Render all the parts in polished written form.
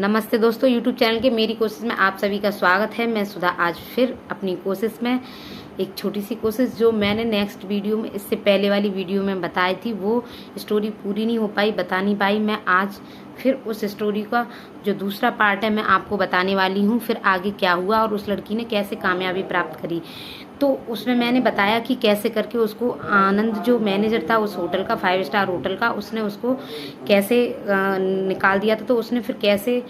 नमस्ते दोस्तों, YouTube channel के मेरी कोशिश में आप सभी का स्वागत है। मैं सुधा आज फिर अपनी कोशिश में एक छोटी सी कोशिश जो मैंने नेक्स्ट वीडियो में इससे पहले वाली वीडियो में बताई थी, वो स्टोरी पूरी नहीं हो पाई, बता नहीं पाई। मैं आज फिर उस स्टोरी का जो दूसरा पार्ट है मैं आपको बताने वाली हूँ, फिर आगे क्या हुआ और उस लड़की ने कैसे कामयाबी प्राप्त करी। तो उसमें मैंने बताया कि कैसे करके उसको आनंद जो मैनेजर था उस होटल का, 5 स्टार होटल का, उसने उसको कैसे निकाल दिया था। तो उसने फिर कैसे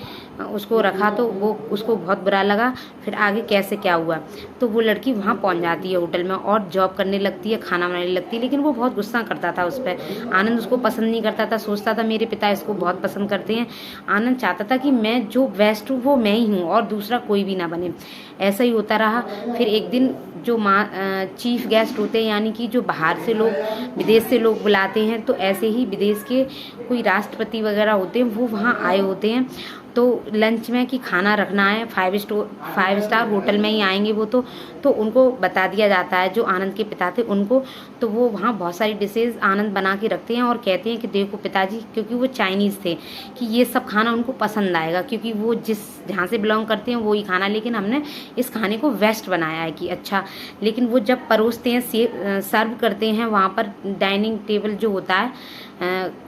उसको रखा तो वो उसको बहुत बुरा लगा। फिर आगे कैसे क्या हुआ, तो वो लड़की वहाँ पहुँच जाती है होटल में और जॉब करने लगती है, खाना बनाने लगती है। लेकिन वो बहुत गुस्सा करता था उस पर। आनंद उसको पसंद नहीं करता था, सोचता था मेरे पिता इसको बहुत पसंद करते हैं। आनंद चाहता था कि मैं जो बेस्ट हूँ वो मैं ही हूँ और दूसरा कोई भी ना बने। ऐसा ही होता रहा। फिर एक दिन जो चीफ गेस्ट होते हैं, यानी कि जो बाहर से लोग, विदेश से लोग बुलाते हैं, तो ऐसे ही विदेश के कोई राष्ट्रपति वगैरह होते हैं, वो वहाँ आए होते हैं। तो लंच में कि खाना रखना है, 5 स्टार होटल में ही आएंगे वो। तो उनको बता दिया जाता है, जो आनंद के पिता थे उनको। तो वो वहाँ बहुत सारी डिशेज आनंद बना के रखते हैं और कहते हैं कि देखो पिताजी, क्योंकि वो चाइनीज़ थे, कि ये सब खाना उनको पसंद आएगा, क्योंकि वो जहाँ से बिलोंग करते हैं वही खाना। लेकिन हमने इस खाने को वेस्ट बनाया है कि अच्छा। लेकिन वो जब परोसते हैं, सर्व करते हैं, वहाँ पर डाइनिंग टेबल जो होता है,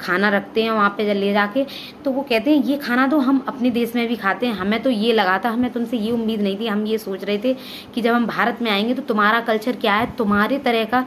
खाना रखते हैं वहाँ पे ले जाके, तो वो कहते हैं ये खाना तो हम अपने देश में भी खाते हैं, हमें तो ये लगा था, हमें तुमसे ये उम्मीद नहीं थी। हम ये सोच रहे थे कि जब हम भारत में आएंगे तो तुम्हारा कल्चर क्या है, तुम्हारे तरह का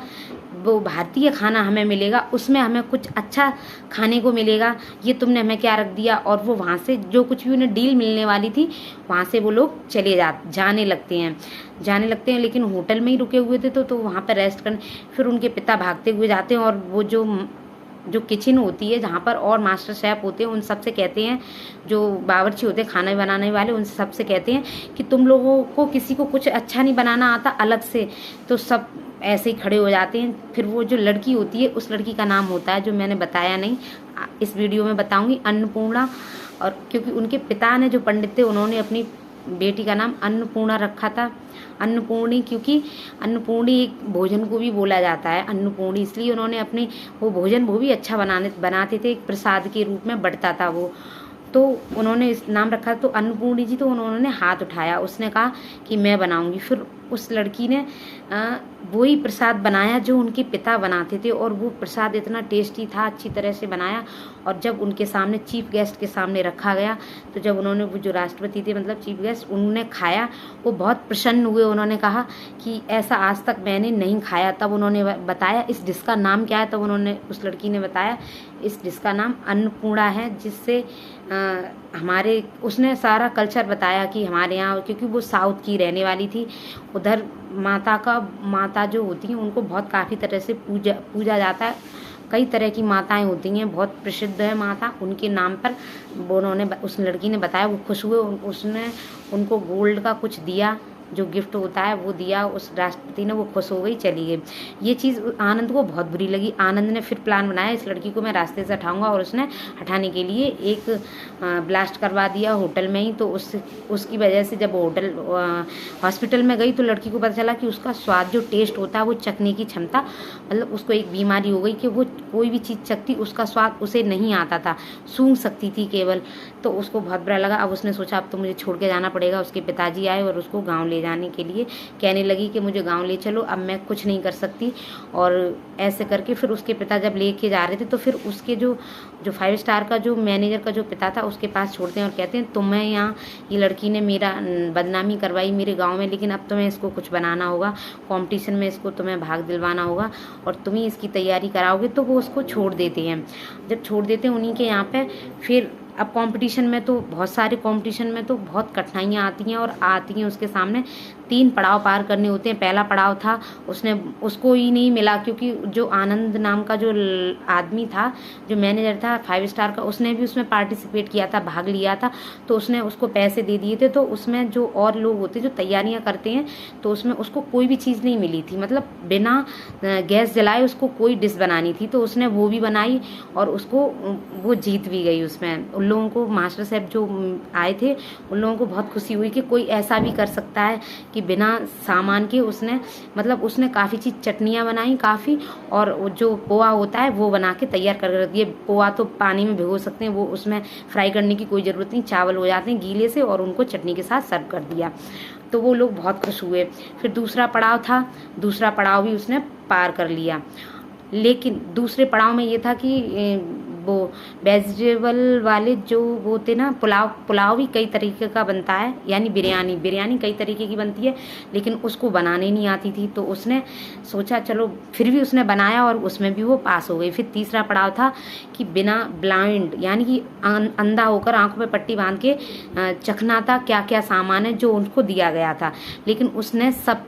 वो भारतीय खाना हमें मिलेगा, उसमें हमें कुछ अच्छा खाने को मिलेगा। ये तुमने हमें क्या रख दिया। और वो वहाँ से जो कुछ भी उन्हें डील मिलने वाली थी, वहाँ से वो लोग जाने लगते हैं। लेकिन होटल में ही रुके हुए थे तो वहाँ पर रेस्ट करने। फिर उनके पिता भागते हुए जाते हैं और वो जो किचन होती है जहाँ पर और मास्टर शेफ होते हैं, उन सबसे कहते हैं, जो बावर्ची होते हैं खाना बनाने वाले, उन सबसे कहते हैं कि तुम लोगों को किसी को कुछ अच्छा नहीं बनाना आता अलग से। तो सब ऐसे ही खड़े हो जाते हैं। फिर वो जो लड़की होती है, उस लड़की का नाम होता है, जो मैंने बताया नहीं, इस वीडियो में बताऊंगी, अन्नपूर्णा। और क्योंकि उनके पिता ने, जो पंडित थे, उन्होंने अपनी बेटी का नाम अन्नपूर्णा रखा था, अन्नपूर्णी, क्योंकि अन्नपूर्णी एक भोजन को भी बोला जाता है अन्नपूर्णी, इसलिए उन्होंने अपने वो भोजन वो भी अच्छा बनाते थे, एक प्रसाद के रूप में बढ़ता था वो। तो उन्होंने इस नाम रखा तो अन्नपूर्णी जी। तो उन्होंने हाथ उठाया, उसने कहा कि मैं बनाऊंगी। फिर उस लड़की ने वही प्रसाद बनाया जो उनके पिता बनाते थे, और वो प्रसाद इतना टेस्टी था, अच्छी तरह से बनाया। और जब उनके सामने चीफ गेस्ट के सामने रखा गया, तो जब उन्होंने, वो जो राष्ट्रपति थे मतलब चीफ गेस्ट, उन्होंने खाया, वो बहुत प्रसन्न हुए। उन्होंने कहा कि ऐसा आज तक मैंने नहीं खाया। तब उन्होंने बताया इस डिश का नाम क्या है। तब उन्होंने, उस लड़की ने बताया इस डिश का नाम अन्नपूर्णा है, जिससे हमारे, उसने सारा कल्चर बताया कि हमारे यहाँ, क्योंकि वो साउथ की रहने वाली थी, उधर माता जो होती हैं उनको बहुत काफ़ी तरह से पूजा जाता है। कई तरह की माताएं होती हैं, बहुत प्रसिद्ध है माता, उनके नाम पर। वो उन्होंने, उस लड़की ने बताया, वो खुश हुए। उसने उनको गोल्ड का कुछ दिया, जो गिफ्ट होता है वो दिया उस राष्ट्रपति ने। वो खुश हो गई, चली गई। ये चीज़ आनंद को बहुत बुरी लगी। आनंद ने फिर प्लान बनाया, इस लड़की को मैं रास्ते से हटाऊंगा, और उसने हटाने के लिए एक ब्लास्ट करवा दिया होटल में ही। तो उसकी वजह से जब होटल हॉस्पिटल में गई तो लड़की को पता चला कि उसका स्वाद, जो टेस्ट होता है, वो चखने की क्षमता, मतलब उसको एक बीमारी हो गई कि वो कोई भी चीज़ चखती, उसका स्वाद उसे नहीं आता था, सूंघ सकती थी केवल। तो उसको बहुत बुरा लगा। अब उसने सोचा अब तो मुझे छोड़ के जाना पड़ेगा। उसके पिताजी आए और उसको गाँव ले जाने के लिए कहने लगी कि मुझे गांव ले चलो, अब मैं कुछ नहीं कर सकती। और ऐसे करके फिर उसके पिता जब लेके जा रहे थे, तो फिर उसके जो 5 स्टार का जो मैनेजर का जो पिता था, उसके पास छोड़ते हैं और कहते हैं तुम्हें यहाँ, ये लड़की ने मेरा बदनामी करवाई मेरे गाँव में, लेकिन अब तुम्हें इसको कुछ बनाना होगा, कॉम्पिटिशन में इसको तुम्हें भाग दिलवाना होगा और तुम ही इसकी तैयारी कराओगे। तो वो उसको छोड़ देते हैं। जब छोड़ देते हैं उन्हीं के यहाँ पे, फिर अब कंपटीशन में तो बहुत सारे कंपटीशन में तो बहुत कठिनाइयाँ आती हैं, और आती हैं उसके सामने। 3 पड़ाव पार करने होते हैं। पहला पड़ाव था, उसको ही नहीं मिला, क्योंकि जो आनंद नाम का जो आदमी था, जो मैनेजर था 5 स्टार का, उसने भी उसमें पार्टिसिपेट किया था, भाग लिया था। तो उसने उसको पैसे दे दिए थे। तो उसमें जो और लोग होते जो तैयारियां करते हैं, तो उसमें उसको कोई भी चीज़ नहीं मिली थी, मतलब बिना गैस जलाए उसको कोई डिश बनानी थी। तो उसने वो भी बनाई और उसको, वो जीत भी गई उसमें। उन लोगों को, मास्टर शेफ जो आए थे, उन लोगों को बहुत खुशी हुई कि कोई ऐसा भी कर सकता है कि कि बिना सामान के उसने मतलब उसने काफ़ी चीज़ चटनियाँ बनाई काफ़ी, और जो पोहा होता है वो बना के तैयार कर रख दिए। पोहा तो पानी में भिगो सकते हैं, वो उसमें फ्राई करने की कोई ज़रूरत नहीं, चावल हो जाते हैं गीले से, और उनको चटनी के साथ सर्व कर दिया। तो वो लोग बहुत खुश हुए। फिर दूसरा पड़ाव था, दूसरा पड़ाव भी उसने पार कर लिया। लेकिन दूसरे पड़ाव में ये था कि वो वेजिटेबल वाले जो वो थे ना, पुलाव भी कई तरीके का बनता है, यानी बिरयानी कई तरीके की बनती है, लेकिन उसको बनाने नहीं आती थी। तो उसने सोचा चलो, फिर भी उसने बनाया और उसमें भी वो पास हो गई। फिर तीसरा पड़ाव था कि बिना ब्लाइंड यानी कि अंधा होकर आंखों पे पट्टी बांध के चखना था क्या क्या सामान है जो उनको दिया गया था, लेकिन उसने सब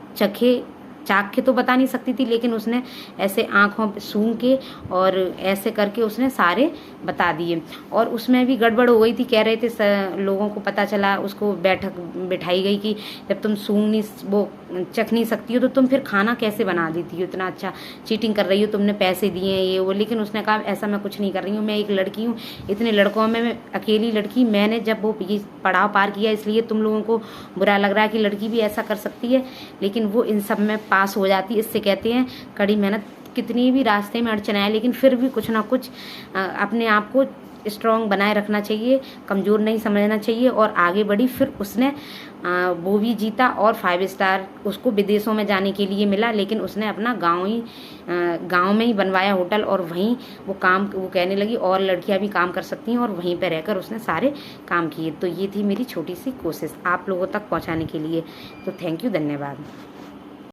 चाक के तो बता नहीं सकती थी, लेकिन उसने ऐसे आंखों पे सूंघ के और ऐसे करके उसने सारे बता दिए। और उसमें भी गड़बड़ हो गई थी, कह रहे थे लोगों को पता चला, उसको बिठाई गई कि जब तुम सूंघ नहीं वो चख नहीं सकती हो तो तुम फिर खाना कैसे बना देती हो, इतना अच्छा चीटिंग कर रही हो, तुमने पैसे दिए हैं ये वो। लेकिन उसने कहा ऐसा मैं कुछ नहीं कर रही हूँ, मैं एक लड़की हूँ, इतने लड़कों में मैं अकेली लड़की, मैंने जब वो ये पड़ाव पार किया, इसलिए तुम लोगों को बुरा लग रहा है कि लड़की भी ऐसा कर सकती है, लेकिन वो इन सब में पास हो जाती है। इससे कहते हैं कड़ी मेहनत। कितनी भी रास्ते में अड़चन आए, लेकिन फिर भी कुछ ना कुछ अपने आप को स्ट्रॉन्ग बनाए रखना चाहिए, कमज़ोर नहीं समझना चाहिए, और आगे बढ़ी। फिर उसने वो भी जीता, और 5 स्टार उसको विदेशों में जाने के लिए मिला, लेकिन उसने अपना गांव में ही बनवाया होटल, और वहीं वो कहने लगी और लड़कियां भी काम कर सकती हैं, और वहीं पर रहकर उसने सारे काम किए। तो ये थी मेरी छोटी सी कोशिश आप लोगों तक पहुंचाने के लिए। तो थैंक यू, धन्यवाद।